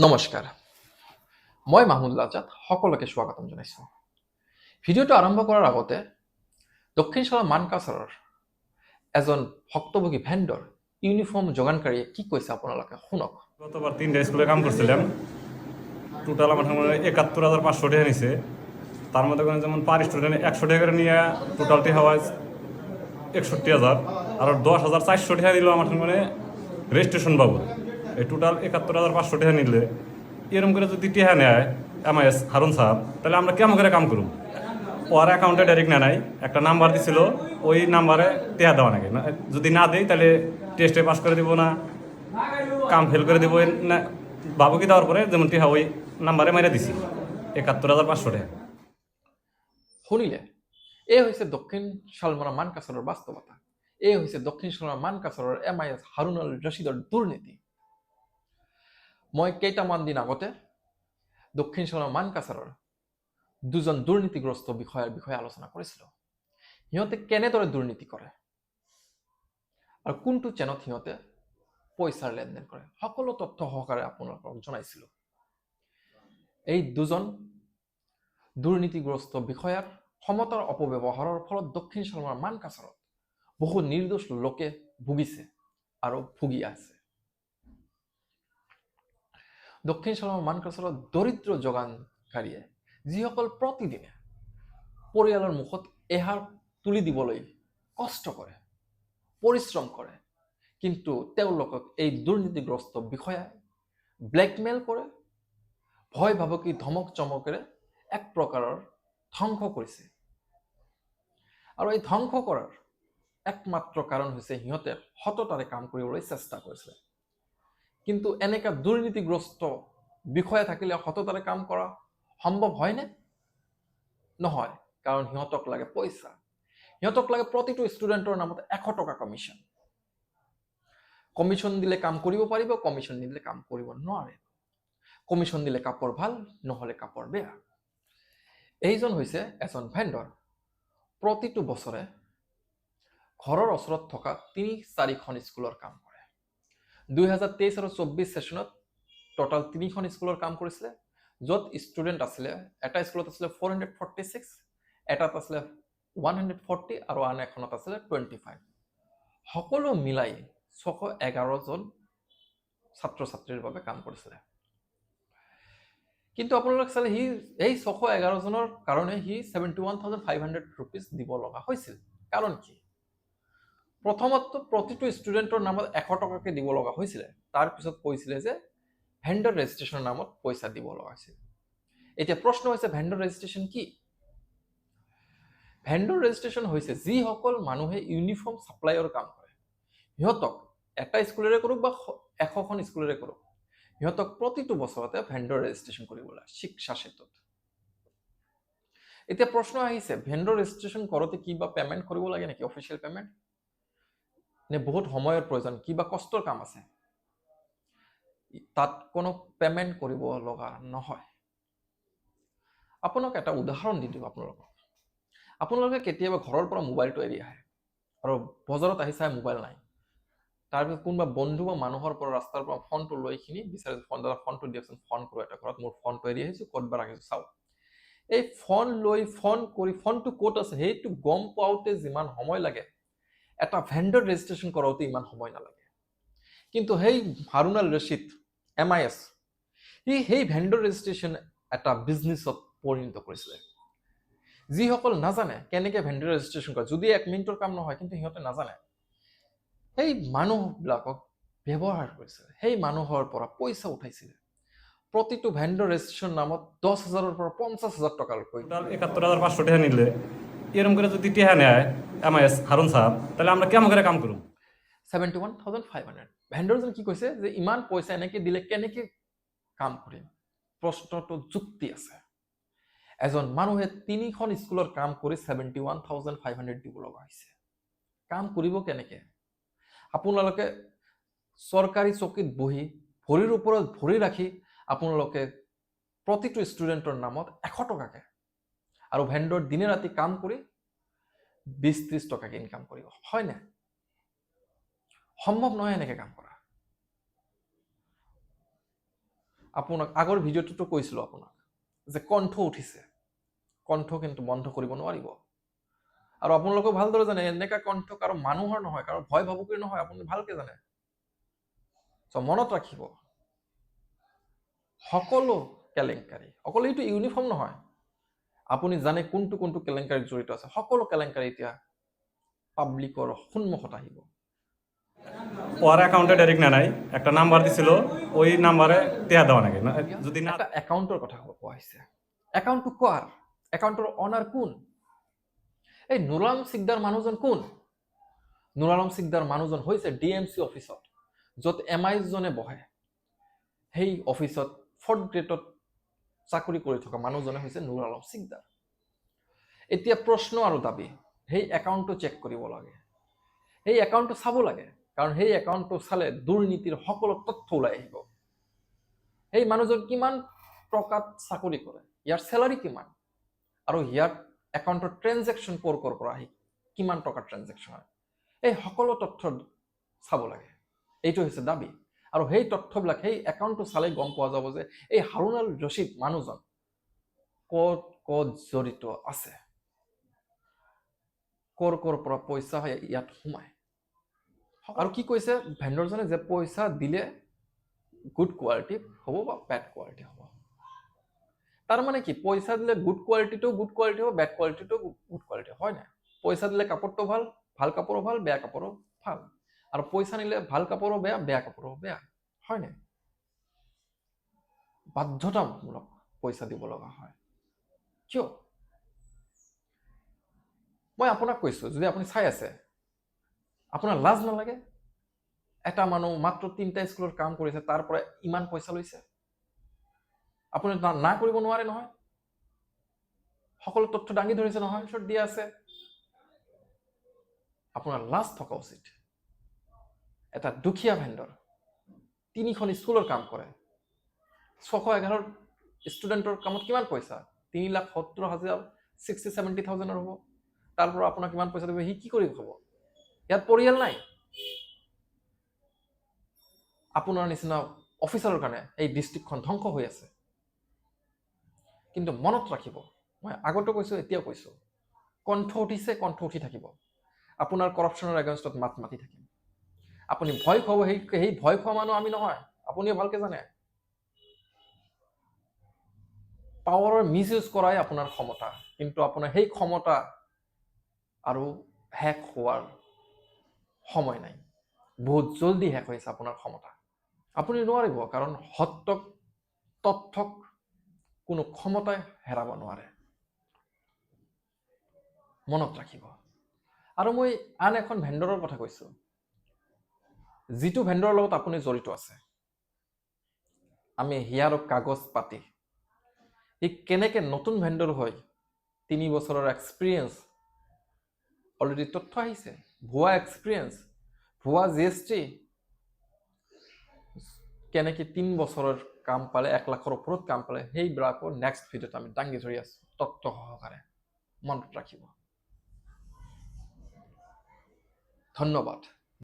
নমস্কাৰ, মই মাহমুদুল আজাদ সকলোকে স্বাগতম জনাইছোঁ। ভিডিঅ'টো আৰম্ভ কৰাৰ আগতে দক্ষিণ চলা মানকাছাৰৰ এজন ভক্তভোগী ভেণ্ডৰ ইউনিফৰ্ম যোগানকাৰীয়ে কি কৈছে আপোনালোকে শুনক। গতবার 3টা স্কুলে কাম করছিলাম, টোটাল আমার ৭১,৫০০ টাকা নিছে। তার মধ্যে যেমন পার স্টুডেন্ট ১০০ টাকা করে নিয়ে টোটালটি হওয়ায় ৬১,০০০ আর ১০,৪০০ টাকা দিল আমার রেজিস্ট্রেশন বাবদ। এই টোটাল ৭১,৫০০ টাকা নিলে এরকম করে যদি টেহা নেয় এমআইএস হারুন সাহেব, তাহলে আমরা কেমন করে কাম করব? ওর অ্যাকাউন্টে ডাইরেক্ট নেয় একটা নাম্বার দিছিল, ওই নাম্বারে টেহা দেওয়া নাকি, যদি না দেই তাহলে টেস্টে পাস করে দিব না, কাম ফেল করে দিব না। বাবুকে দেওয়ার পরে যেমন টেহা ওই নাম্বারে মাইরা দিছি ৭১,৫০০ টাকা। শুনিলে, এই হৈছে দক্ষিণ শালমৰা মানকাছাৰৰ বাস্তৱতা। এই হৈছে দক্ষিণ শালমৰা মানকাছাৰৰ MIS হাৰুন আল ৰছিদৰ দুৰ্নীতি। মই কেইটামান দিন আগতে দক্ষিণ শালমৰা মানকাছাৰৰ দুজন দুৰ্নীতিগ্ৰস্ত বিষয়াৰ বিষয়ে আলোচনা কৰিছিলোঁ। সিহঁতে কেনেদৰে দুৰ্নীতি কৰে আৰু কোনটো চেনত সিহঁতে পইচাৰ লেনদেন কৰে, সকলো তথ্য সহকাৰে আপোনালোকক জনাইছিলোঁ। এই দুজন দুৰ্নীতিগ্ৰস্ত বিষয়াৰ ক্ষমতাৰ অপব্যৱহাৰৰ ফলত দক্ষিণ শালমৰা মানকাছাৰত বহু নিৰ্দোষ লোকে ভুগিছে আৰু ভুগি আছে। দক্ষিণ শালমৰা মানকাছাৰত দৰিদ্ৰ যোগানকাৰীয়ে যিসকল প্ৰতিদিনে পৰিয়ালৰ মুখত এহাৰ তুলি দিবলৈ কষ্ট কৰে, পৰিশ্ৰম কৰে, কিন্তু তেওঁলোকক এই দুৰ্নীতিগ্ৰস্ত বিষয়াই ব্লেকমেইল কৰে, ভয় ভাবুকি ধমক চমকেৰে এক প্ৰকাৰৰ ধ্বংস কৰিছে। আৰু এই ধ্বংস কৰাৰ একমাত্ৰ কাৰণ হৈছে সিহঁতে সততাৰে কাম কৰিবলৈ চেষ্টা কৰিছে। কিন্তু এনেকা দুৰ্নীতিগ্ৰস্ত বিষয়া থাকিলে সততাৰে কাম কৰা সম্ভৱ হয়নে? নহয়, কাৰণ সিহঁতক লাগে পইচা। সিহঁতক লাগে প্ৰতিটো ষ্টুডেণ্টৰ নামত ১০০ টকা কমিশ্যন। কমিশ্যন দিলে কাম কৰিব পাৰিব, কমিশ্যন নিদিলে কাম কৰিব নোৱাৰে। কমিশ্যন দিলে কাপোৰ ভাল, নহ'লে কাপোৰ বেয়া। এইজন হৈছে এজন ভেণ্ডৰ। প্ৰতিটো বছৰে ঘৰৰ ওচৰত থকা ৩-৪খন স্কুলৰ কাম কৰে। ২০২৩ আৰু ২৪ ছেশ্যনত টোটাল ৩খন স্কুলৰ কাম কৰিছিলে, য'ত ষ্টুডেণ্ট আছিলে, এটা স্কুলত আছিলে 446, এটাত আছিলে 140 আৰু আন এখনত আছিলে 25। সকলো মিলাই ৬১১জন ছাত্ৰ ছাত্ৰীৰ বাবে কাম কৰিছিলে। কিন্তু আপোনালোকে চালে এই ৬১১জনৰ কাৰণে সি 71,500 ৰুপিজ দিব লগা হৈছিল। কাৰণ কি? প্ৰথমত প্ৰতিটো ষ্টুডেণ্টৰ নামত ১০০ টকাকৈ দিব লগা হৈছিলে, তাৰপিছত কৈছিলে যে ভেণ্ডৰ ৰেজিষ্ট্ৰেশ্যনৰ নামত পইচা দিব লগা হৈছিল। এতিয়া প্ৰশ্ন হৈছে, ভেণ্ডৰ ৰেজিষ্ট্ৰেশ্যন কি? ভেণ্ডৰ ৰেজিষ্ট্ৰেশ্যন হৈছে যিসকল মানুহে ইউনিফৰ্ম ছাপ্লাইৰ কাম কৰে, সিহঁতক এটা স্কুলেৰে কৰক বা ১০০খন স্কুলেৰে কৰক, সিহঁতক প্ৰতিটো বছৰতে ভেণ্ডৰ ৰেজিষ্ট্ৰেশ্যন কৰিব লাগে শিক্ষা সেতুত। এতিয়া প্ৰশ্ন আহিছে, ভেণ্ডৰ ৰেজিষ্ট্ৰেশ্যন কৰোঁতে কিবা পেমেণ্ট কৰিব লাগে নেকি? অফিচিয়েল পেমেণ্ট নে বহুত সময়ৰ প্ৰয়োজন, কিবা কষ্টৰ কাম আছে? তাত কোনো পেমেণ্ট কৰিব লগা নহয়। আপোনাক এটা উদাহৰণ দি দিওঁ আপোনালোকক। আপোনালোকে কেতিয়াবা ঘৰৰ পৰা মোবাইলটো এৰি আহে আৰু বজাৰত আহি চাই মোবাইল নাই। তাৰপিছত কোনোবা বন্ধু বা মানুহৰ পৰা ৰাস্তাৰ পৰা ফোনটো লৈ কিনি বিচাৰে, ফোনটো দিয়কচোন, ফোন কৰোঁ এটা ঘৰত, মোৰ ফোনটো এৰি আহিছোঁ, ক'তবা ৰাখিছোঁ চাওক। এই ফোন লৈ ফোন কৰি ফোনটো ক'ত আছে সেইটো গম পাওঁতে যিমান সময় লাগে, এটা ভেণ্ডৰ ৰেজিষ্ট্ৰেশ্যন কৰোঁতে ইমান সময় নালাগে। কিন্তু সেই হাৰুন আল ৰছিদ MIS, সি সেই ভেণ্ডৰ ৰেজিষ্ট্ৰেশ্যন এটা বিজনেছত পৰিণত কৰিছিলে। যিসকল নাজানে কেনেকৈ ভেণ্ডৰ ৰেজিষ্ট্ৰেশ্যন কৰে, যদি ১ মিনিটৰ কাম নহয়, কিন্তু সিহঁতে নাজানে, সেই মানুহবিলাকক ব্যৱহাৰ কৰিছিলে, সেই মানুহৰ পৰা পইচা উঠাইছিলে। প্ৰতিটো ভেণ্ডৰ ৰেজিষ্ট্ৰেশ্যন নামত ১০,০০০ৰ পৰা ৫০,০০০ টকালৈকে। টোটাল ৭১,৫০০ টাকা নিলে এরকম করে যদি টেহা নেয় এমআইএস হারুন সাহেব, তাহলে আমরা কেমন করে কাম করব? 71,500। ভেণ্ডৰজন কি কৈছে যে ইমান পইচা এনেকৈ দিলে কেনেকৈ কাম কৰিম? প্ৰশ্নটো যুক্তি আছে। এজন মানুহে ৩খন স্কুলৰ কাম কৰি 71,500 দিব লগা হৈছে। কাম কৰিব কেনেকৈ? আপোনালোকে চৰকাৰী চকীত বহি ভৰিৰ ওপৰত ভৰি ৰাখি আপোনালোকে প্ৰতিটো ষ্টুডেণ্টৰ নামত ১০০ টকাকৈ আৰু ভেণ্ডৰ দিনে ৰাতি কাম কৰি ২০-৩০ টকাকৈ ইনকাম কৰিব, হয়নে? সম্ভৱ নহয় এনেকৈ কাম কৰা। আপোনাক আগৰ ভিডিঅ'টোতো কৈছিলোঁ আপোনাক যে কণ্ঠ উঠিছে, কণ্ঠ কিন্তু বন্ধ কৰিব নোৱাৰিব। আৰু আপোনালোকে ভালদৰে জানে এনেকা কণ্ঠ কাৰো মানুহৰ নহয়, কাৰো ভয় ভাবুকিৰ নহয়, আপুনি ভালকে জানে। মনত ৰাখিব, সকলো কেলেংকাৰী, অকল এইটো ইউনিফৰ্ম নহয়, আপুনি জানে কোনটো কোনটো কেলেংকাৰীত জড়িত আছে, সকলো কেলেংকাৰী এতিয়া পাব্লিকৰ সন্মুখত আহিব। ওৰ অ্যাকাউন্টে ডাইৰেক্ট না নাই একটা নাম্বাৰ দিছিল, ওই নাম্বাৰে টেহা দেওয়া নাকি যদি না এটা একাউণ্টৰ কথা কোৱা হৈছে। একাউণ্টটো কাৰ? একাউণ্টৰ অনাৰ কোন? এই নুৰ আলম সিকদাৰ মানুহজন কোন? নুৰ আলম সিকদাৰ মানুহজন হৈছে ডিএমচি অফিচত, য'ত MI জনে বহে। সেই অফিচত 4th গ্ৰেডত চাকৰি কৰি থকা মানুহজনে হৈছে নুৰ আলম সিকদাৰ। এতিয়া প্ৰশ্ন আৰু দাবী, সেই একাউণ্টটো চেক কৰিব লাগে, সেই একাউণ্টটো চাব লাগে, কাৰণ সেই একাউণ্টটো চালে দুৰ্নীতিৰ সকলো তথ্য ওলাই আহিব। সেই মানুহজন কিমান টকাত চাকৰি কৰে, ইয়াৰ চেলাৰী কিমান, আৰু ইয়াৰ একাউণ্টৰ ট্ৰেনজেকশ্যন ক'ৰ পৰা আহি কিমান টকাৰ ট্ৰেনজেকশ্যন হয়, এই সকলো তথ্য চাব লাগে। এইটো হৈছে দাবী। আৰু সেই তথ্যবিলাক সেই একাউণ্টটো চালে গম পোৱা যাব যে এই হাৰুন আল ৰছিদ মানুহজন ক'ত ক'ত জড়িত আছে, ক'ৰ পৰা পইচা ইয়াত সোমায়। আৰু কি কৈছে ভেণ্ডৰজনে, যে পইচা দিলে গুড কোৱালিটি হ'ব বা বেড কোৱালিটি হ'ব। তাৰ মানে কি, পইচা দিলে গুড কোৱালিটিটো গুড কোৱালিটি হ'ব, বেড কোৱালিটিটো গুড কোৱালিটি হয় নাই? পইচা দিলে কাপোৰটো ভাল, ভাল কাপোৰো ভাল, বেয়া কাপোৰো ভাল। আৰু পইচা নিলে ভাল কাপোৰো বেয়া, বেয়া কাপোৰো বেয়া, হয় নাই? বাধ্যতামূলক পইচা দিব লগা হয়। কিয়? মই আপোনাক কৈছো, যদি আপুনি চাই আছে, আপোনাৰ লাজ নালাগে? এটা মানুহ মাত্ৰ 3টা স্কুলৰ কাম কৰিছে, তাৰ পৰা ইমান পইচা লৈছে। আপুনি না কৰিব নোৱাৰে নহয়? সকলো তথ্য দাঙি ধৰিছে নহয়, চৰ্ট দিয়া আছে। আপোনাৰ লাজ থকা উচিত। এটা দুখীয়া ভেণ্ডৰ 3খন স্কুলৰ কাম কৰে, 611 ষ্টুডেণ্টৰ কামত কিমান পইচা? 3,70,000, 60,70,000 হ'ব। তাৰ পৰা আপোনাক কিমান পইচা দিব, সি কি কৰি খাব? ইয়াত পৰিয়াল নাই। আপোনাৰ নিচিনা অফিচাৰৰ কাৰণে এই ডিষ্ট্ৰিক্টখন ধ্বংস হৈ আছে। কিন্তু মনত ৰাখিব, মই আগতো কৈছোঁ, এতিয়াও কৈছোঁ, কণ্ঠ উঠিছে, কণ্ঠ উঠি থাকিব। আপোনাৰ কৰাপশ্যনৰ এগেইনষ্টত মাত মাতি থাকিম। আপুনি ভয় খুৱাব, সেই ভয় খোৱা মানুহ আমি নহয়, আপুনিও ভালকে জানে। পাৱাৰৰ মিছ ইউজ কৰাই আপোনাৰ ক্ষমতা, কিন্তু আপোনাৰ সেই ক্ষমতা আৰু হেক হোৱাৰ সময় নাই। বহুত জলদি হেক হৈছে আপোনাৰ ক্ষমতা। আপুনি নোৱাৰিব, কাৰণ সত্যক, তথ্যক কোনো ক্ষমতাই হেৰাব নোৱাৰে। মনত ৰাখিব। আৰু মই আন এখন ভেণ্ডৰৰ কথা কৈছোঁ, যিটো ভেণ্ডৰৰ লগত আপুনি জড়িত আছে। আমি হিয়াৰ কাগজ পাতি, ই কেনেকে নতুন ভেণ্ডৰ হয়, 3 বছৰৰ এক্সপিৰিয়েঞ্চ, অলৰেডি তথ্য আহিছে, ভুৱা এক্সপিৰিয়েঞ্চ, ভুৱা GST, কেনেকে 3 বছৰৰ কাম পালে, 1 লাখৰ ওপৰত কাম পালে, সেইবিলাকো নেক্সট ভিডিঅ'ত আমি দাঙি ধৰি আছো তথ্য সহকাৰে। মনত ৰাখিব। ধন্যবাদ।